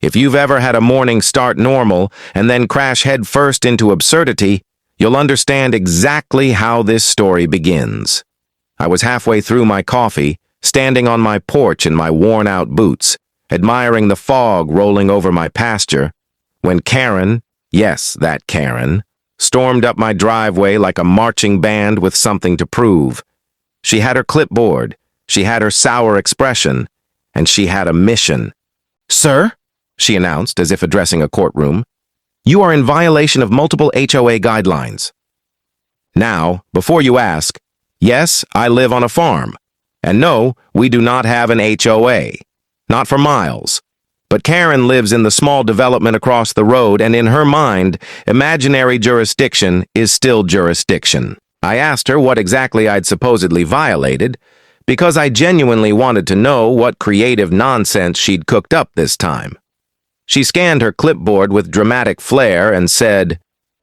If you've ever had a morning start normal and then crash headfirst into absurdity, you'll understand exactly how this story begins. I was halfway through my coffee, standing on my porch in my worn-out boots, admiring the fog rolling over my pasture, when Keran, yes, that Keran, stormed up my driveway like a marching band with something to prove. She had her clipboard, she had her sour expression, and she had a mission. "Sir," she announced as if addressing a courtroom, "you are in violation of multiple HOA guidelines." Now, before you ask, yes, I live on a farm. And no, we do not have an HOA. Not for miles. But Keran lives in the small development across the road, and in her mind, imaginary jurisdiction is still jurisdiction. I asked her what exactly I'd supposedly violated, because I genuinely wanted to know what creative nonsense she'd cooked up this time. She scanned her clipboard with dramatic flair and said,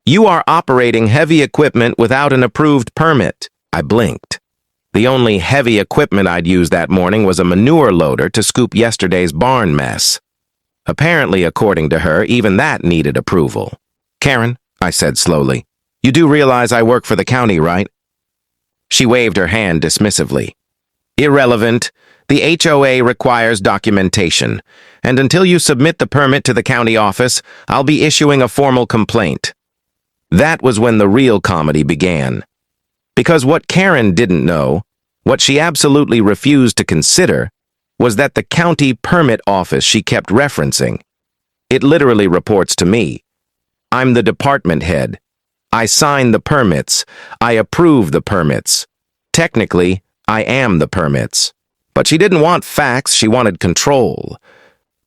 "You are operating heavy equipment without an approved permit." I blinked. The only heavy equipment I'd used that morning was a manure loader to scoop yesterday's barn mess. Apparently, according to her, even that needed approval. "Keran," I said slowly, "you do realize I work for the county, right?" She waved her hand dismissively. "Irrelevant. The HOA requires documentation, and until you submit the permit to the county office, I'll be issuing a formal complaint." That was when the real comedy began. Because what Keran didn't know, what she absolutely refused to consider, was that the county permit office she kept referencing. It literally reports to me. I'm the department head. I sign the permits. I approve the permits. Technically, I am the permits. But she didn't want facts, she wanted control.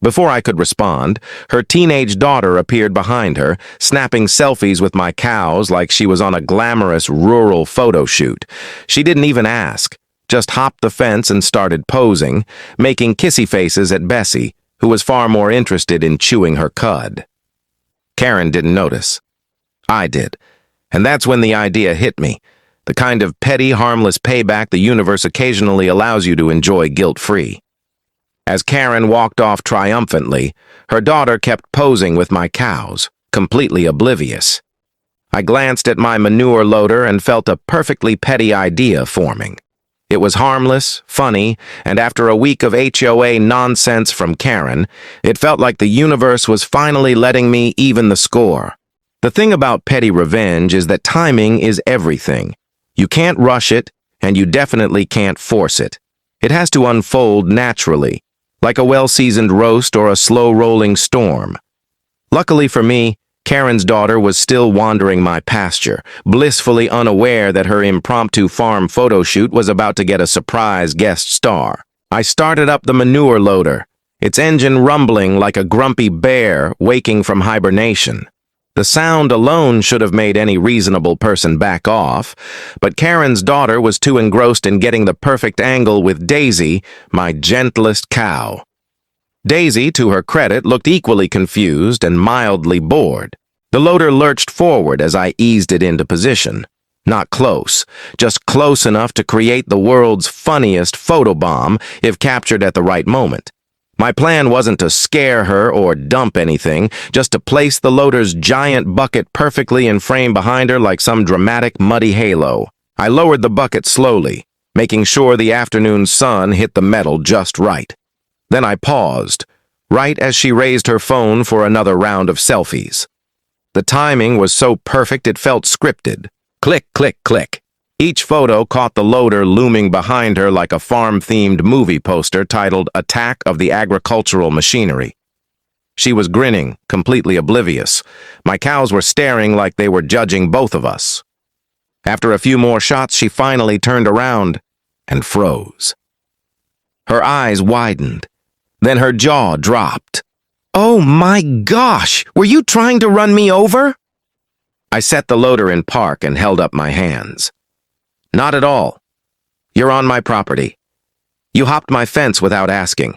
Before I could respond, her teenage daughter appeared behind her, snapping selfies with my cows like she was on a glamorous rural photo shoot. She didn't even ask, just hopped the fence and started posing, making kissy faces at Bessie, who was far more interested in chewing her cud. Keran didn't notice. I did. And that's when the idea hit me, the kind of petty, harmless payback the universe occasionally allows you to enjoy guilt-free. As Keran walked off triumphantly, her daughter kept posing with my cows, completely oblivious. I glanced at my manure loader and felt a perfectly petty idea forming. It was harmless, funny, and after a week of HOA nonsense from Keran, it felt like the universe was finally letting me even the score. The thing about petty revenge is that timing is everything. You can't rush it, and you definitely can't force it. It has to unfold naturally, like a well-seasoned roast or a slow-rolling storm. Luckily for me, Keran's daughter was still wandering my pasture, blissfully unaware that her impromptu farm photo shoot was about to get a surprise guest star. I started up the manure loader, its engine rumbling like a grumpy bear waking from hibernation. The sound alone should have made any reasonable person back off, but Keran's daughter was too engrossed in getting the perfect angle with Daisy, my gentlest cow. Daisy, to her credit, looked equally confused and mildly bored. The loader lurched forward as I eased it into position. Not close, just close enough to create the world's funniest photobomb if captured at the right moment. My plan wasn't to scare her or dump anything, just to place the loader's giant bucket perfectly in frame behind her like some dramatic muddy halo. I lowered the bucket slowly, making sure the afternoon sun hit the metal just right. Then I paused, right as she raised her phone for another round of selfies. The timing was so perfect it felt scripted. Click, click, click. Each photo caught the loader looming behind her like a farm-themed movie poster titled Attack of the Agricultural Machinery. She was grinning, completely oblivious. My cows were staring like they were judging both of us. After a few more shots, she finally turned around and froze. Her eyes widened. Then her jaw dropped. "Oh my gosh! Were you trying to run me over?" I set the loader in park and held up my hands. "Not at all. You're on my property. You hopped my fence without asking.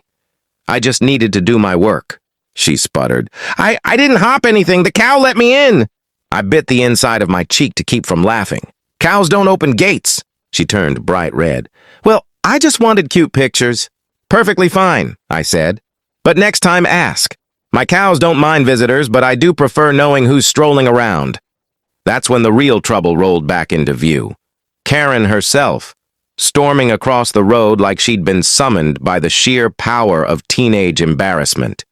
I just needed to do my work," she sputtered. I didn't hop anything. The cow let me in." I bit the inside of my cheek to keep from laughing. "Cows don't open gates." She turned bright red. "Well, I just wanted cute pictures." "Perfectly fine," I said. "But next time ask." My cows don't mind visitors, but I do prefer knowing who's strolling around. That's when the real trouble rolled back into view. Keran herself, storming across the road like she'd been summoned by the sheer power of teenage embarrassment.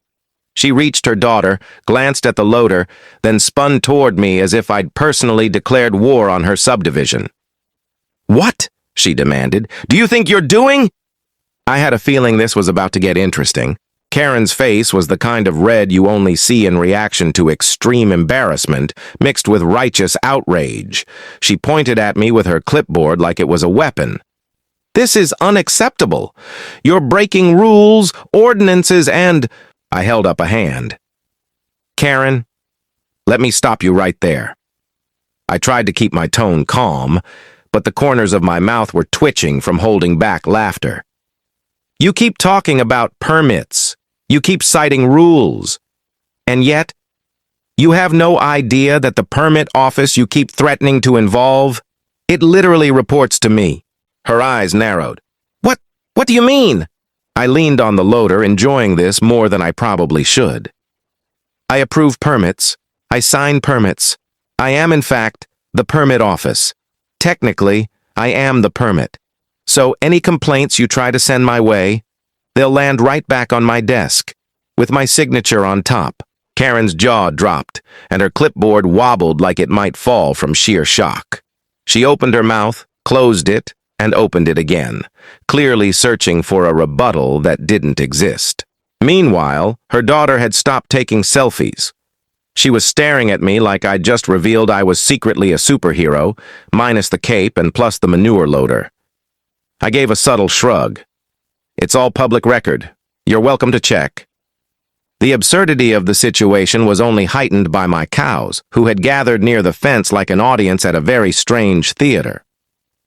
She reached her daughter, glanced at the loader, then spun toward me as if I'd personally declared war on her subdivision. "What?" she demanded. "Do you think you're doing?" I had a feeling this was about to get interesting. Keran's face was the kind of red you only see in reaction to extreme embarrassment, mixed with righteous outrage. She pointed at me with her clipboard like it was a weapon. "This is unacceptable. You're breaking rules, ordinances, and—" I held up a hand. "Keran, let me stop you right there." I tried to keep my tone calm, but the corners of my mouth were twitching from holding back laughter. "You keep talking about permits. You keep citing rules. And yet, you have no idea that the permit office you keep threatening to involve, it literally reports to me." Her eyes narrowed. What do you mean?" I leaned on the loader, enjoying this more than I probably should. "I approve permits. I sign permits. I am, in fact, the permit office. Technically, I am the permit. So any complaints you try to send my way, they'll land right back on my desk, with my signature on top." Keran's jaw dropped, and her clipboard wobbled like it might fall from sheer shock. She opened her mouth, closed it, and opened it again, clearly searching for a rebuttal that didn't exist. Meanwhile, her daughter had stopped taking selfies. She was staring at me like I'd just revealed I was secretly a superhero, minus the cape and plus the manure loader. I gave a subtle shrug. "It's all public record. You're welcome to check." The absurdity of the situation was only heightened by my cows, who had gathered near the fence like an audience at a very strange theater.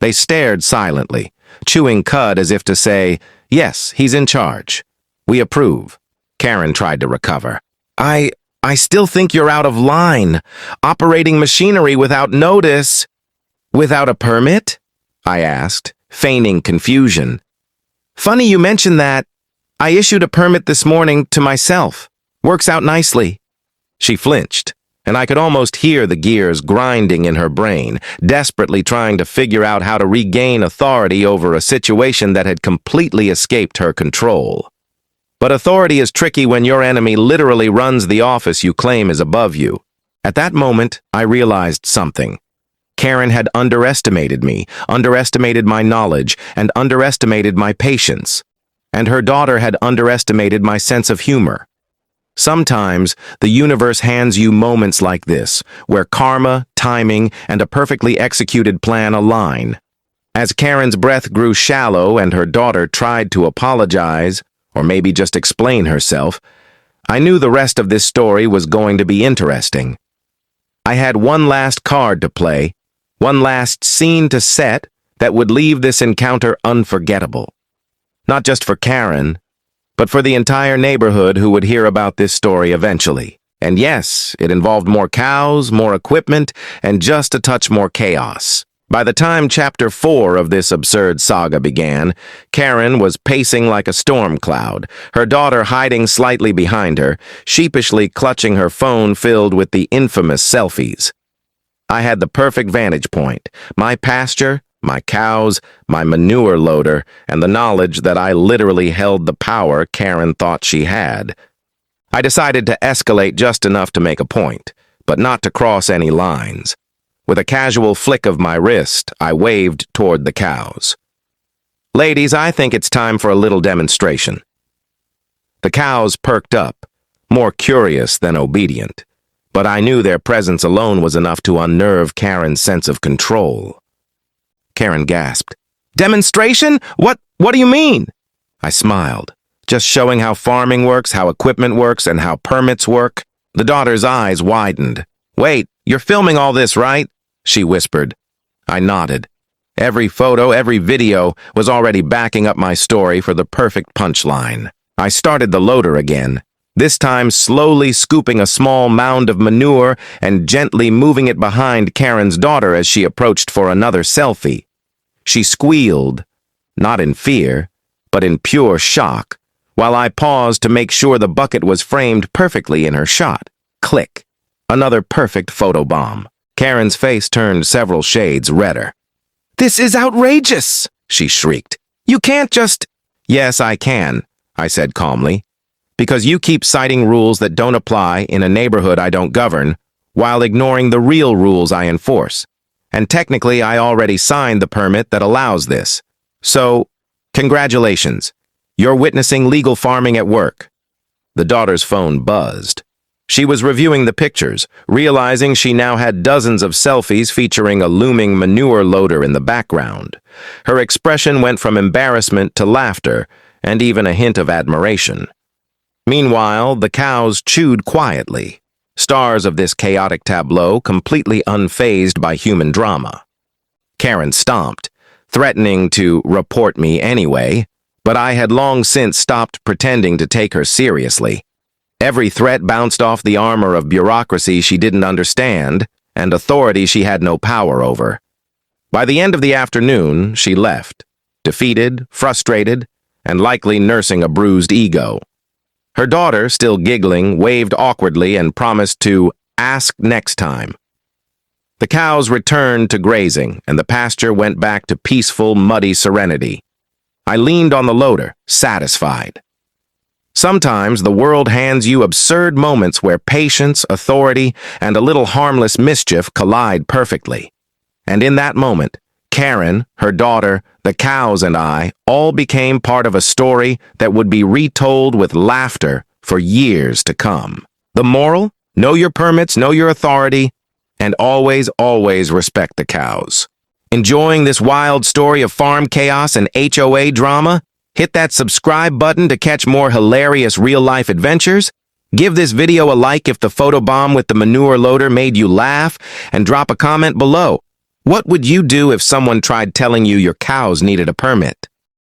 They stared silently, chewing cud as if to say, "Yes, he's in charge. We approve." Keran tried to recover. I still think you're out of line, operating machinery without notice." "Without a permit?" I asked, feigning confusion. "Funny you mention that. I issued a permit this morning to myself. Works out nicely." She flinched, and I could almost hear the gears grinding in her brain, desperately trying to figure out how to regain authority over a situation that had completely escaped her control. But authority is tricky when your enemy literally runs the office you claim is above you. At that moment, I realized something. Keran had underestimated me, underestimated my knowledge, and underestimated my patience. And her daughter had underestimated my sense of humor. Sometimes, the universe hands you moments like this, where karma, timing, and a perfectly executed plan align. As Keran's breath grew shallow and her daughter tried to apologize, or maybe just explain herself, I knew the rest of this story was going to be interesting. I had one last card to play, one last scene to set that would leave this encounter unforgettable. Not just for Keran, but for the entire neighborhood who would hear about this story eventually. And yes, it involved more cows, more equipment, and just a touch more chaos. By the time Chapter 4 of this absurd saga began, Keran was pacing like a storm cloud, her daughter hiding slightly behind her, sheepishly clutching her phone filled with the infamous selfies. I had the perfect vantage point, my pasture, my cows, my manure loader, and the knowledge that I literally held the power Keran thought she had. I decided to escalate just enough to make a point, but not to cross any lines. With a casual flick of my wrist, I waved toward the cows. "Ladies, I think it's time for a little demonstration." The cows perked up, more curious than obedient, but I knew their presence alone was enough to unnerve Keran's sense of control. Keran gasped. "Demonstration? What do you mean?" I smiled, just showing how farming works, how equipment works, and how permits work. The daughter's eyes widened. "Wait, you're filming all this, right?" she whispered. I nodded. Every photo, every video was already backing up my story for the perfect punchline. I started the loader again, this time slowly scooping a small mound of manure and gently moving it behind Keran's daughter as she approached for another selfie. She squealed, not in fear, but in pure shock, while I paused to make sure the bucket was framed perfectly in her shot. Click. Another perfect photobomb. Keran's face turned several shades redder. "This is outrageous!" she shrieked. "You can't just—" "Yes, I can," I said calmly. "Because you keep citing rules that don't apply in a neighborhood I don't govern, while ignoring the real rules I enforce. And technically, I already signed the permit that allows this. So, congratulations. You're witnessing legal farming at work." The daughter's phone buzzed. She was reviewing the pictures, realizing she now had dozens of selfies featuring a looming manure loader in the background. Her expression went from embarrassment to laughter, and even a hint of admiration. Meanwhile, the cows chewed quietly, stars of this chaotic tableau completely unfazed by human drama. Keran stomped, threatening to report me anyway, but I had long since stopped pretending to take her seriously. Every threat bounced off the armor of bureaucracy she didn't understand and authority she had no power over. By the end of the afternoon, she left, defeated, frustrated, and likely nursing a bruised ego. Her daughter, still giggling, waved awkwardly and promised to ask next time. The cows returned to grazing, and the pasture went back to peaceful, muddy serenity. I leaned on the loader, satisfied. Sometimes the world hands you absurd moments where patience, authority, and a little harmless mischief collide perfectly. And in that moment, Keran, her daughter, the cows, and I all became part of a story that would be retold with laughter for years to come. The moral? Know your permits, know your authority, and always, always respect the cows. Enjoying this wild story of farm chaos and HOA drama? Hit that subscribe button to catch more hilarious real-life adventures. Give this video a like if the photobomb with the manure loader made you laugh, and drop a comment below. What would you do if someone tried telling you your cows needed a permit?